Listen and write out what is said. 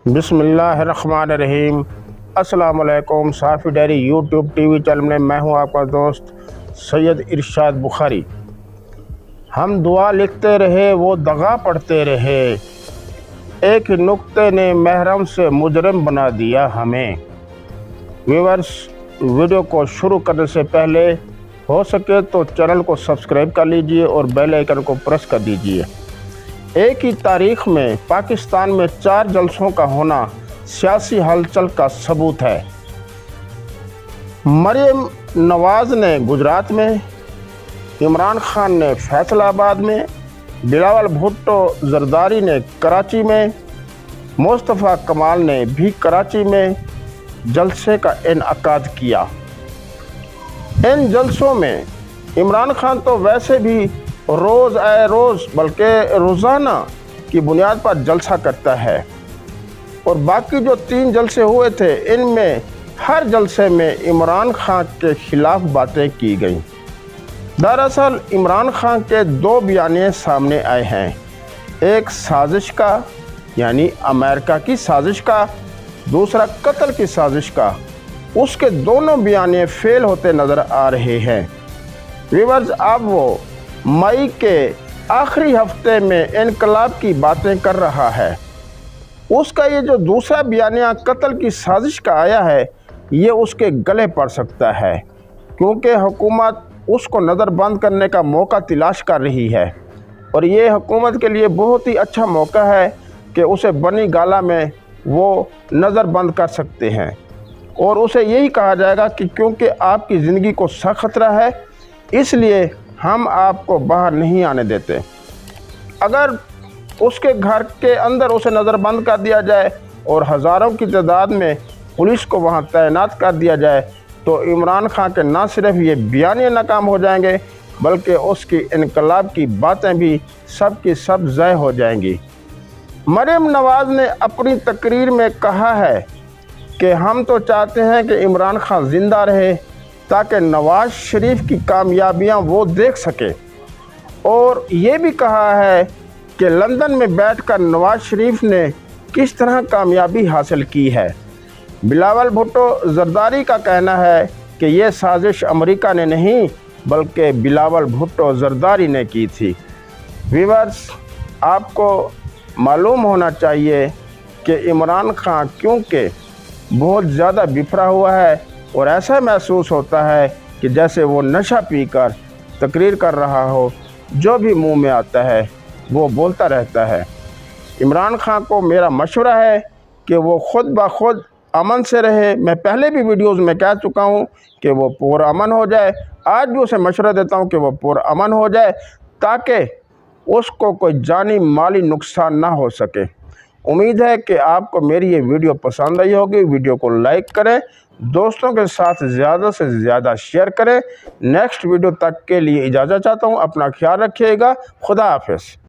बिस्मिल्लाहिर्रहमानिर्रहीम। अस्सलाम वालेकुम। साफ़ी डायरी यूट्यूब टीवी चैनल में मैं हूं आपका दोस्त सैयद इरशाद बुखारी। हम दुआ लिखते रहे वो दगा पढ़ते रहे, एक नुक्ते ने महरम से मुजरिम बना दिया हमें। व्यूअर्स, वीडियो को शुरू करने से पहले हो सके तो चैनल को सब्सक्राइब कर लीजिए और बेल आइकन को प्रेस कर दीजिए। एक ही तारीख में पाकिस्तान में 4 जलसों का होना सियासी हलचल का सबूत है। मरियम नवाज़ ने गुजरात में, इमरान खान ने फैसलाबाद में, बिलावल भुट्टो जरदारी ने कराची में, मुस्तफ़ा कमाल ने भी कराची में जलसे का इनअकाद किया। इन जलसों में इमरान खान तो वैसे भी रोज़ आए रोज़ बल्कि रोज़ाना की बुनियाद पर जलसा करता है, और बाकी जो 3 जलसे हुए थे इनमें हर जलसे में इमरान खान के ख़िलाफ़ बातें की गई। दरअसल इमरान खान के 2 बयानिए सामने आए हैं, एक साजिश का यानी अमेरिका की साजिश का, दूसरा कत्ल की साजिश का। उसके दोनों बयानिए फेल होते नज़र आ रहे हैं। व्यूअर्स, अब वो मई के आखिरी हफ्ते में इनकलाब की बातें कर रहा है। उसका ये जो दूसरा बयानिया कत्ल की साजिश का आया है, ये उसके गले पड़ सकता है, क्योंकि हुकूमत उसको नज़रबंद करने का मौका तलाश कर रही है, और ये हुकूमत के लिए बहुत ही अच्छा मौका है कि उसे बनी गाला में वो नज़रबंद कर सकते हैं, और उसे यही कहा जाएगा कि क्योंकि आपकी ज़िंदगी को सख्त खतरा है, इसलिए हम आपको बाहर नहीं आने देते। अगर उसके घर के अंदर उसे नज़रबंद कर दिया जाए और हज़ारों की तादाद में पुलिस को वहां तैनात कर दिया जाए, तो इमरान खान के न सिर्फ ये बयानिए नाकाम हो जाएंगे बल्कि उसकी इनकलाब की बातें भी सब की सब ज़ाय हो जाएंगी। मरियम नवाज़ ने अपनी तकरीर में कहा है कि हम तो चाहते हैं कि इमरान खान ज़िंदा रहे ताकि नवाज़ शरीफ की कामयाबियां वो देख सके, और ये भी कहा है कि लंदन में बैठकर नवाज़ शरीफ ने किस तरह कामयाबी हासिल की है। बिलावल भुट्टो जरदारी का कहना है कि ये साजिश अमेरिका ने नहीं बल्कि बिलावल भुट्टो जरदारी ने की थी। व्यूअर्स, आपको मालूम होना चाहिए कि इमरान खान क्योंकि बहुत ज़्यादा बिफरा हुआ है, और ऐसा महसूस होता है कि जैसे वो नशा पीकर तकरीर कर रहा हो, जो भी मुंह में आता है वो बोलता रहता है। इमरान खान को मेरा मशवरा है कि वो ख़ुद ब खुद अमन से रहे। मैं पहले भी वीडियोस में कह चुका हूँ कि वो पुरअमन हो जाए। आज भी उसे मशवरा देता हूँ कि वो पुरअमन हो जाए ताकि उसको कोई जानी माली नुकसान ना हो सके। उम्मीद है कि आपको मेरी ये वीडियो पसंद आई होगी। वीडियो को लाइक करें, दोस्तों के साथ ज़्यादा से ज़्यादा शेयर करें। नेक्स्ट वीडियो तक के लिए इजाज़त चाहता हूँ। अपना ख्याल रखिएगा। खुदा हाफिज़।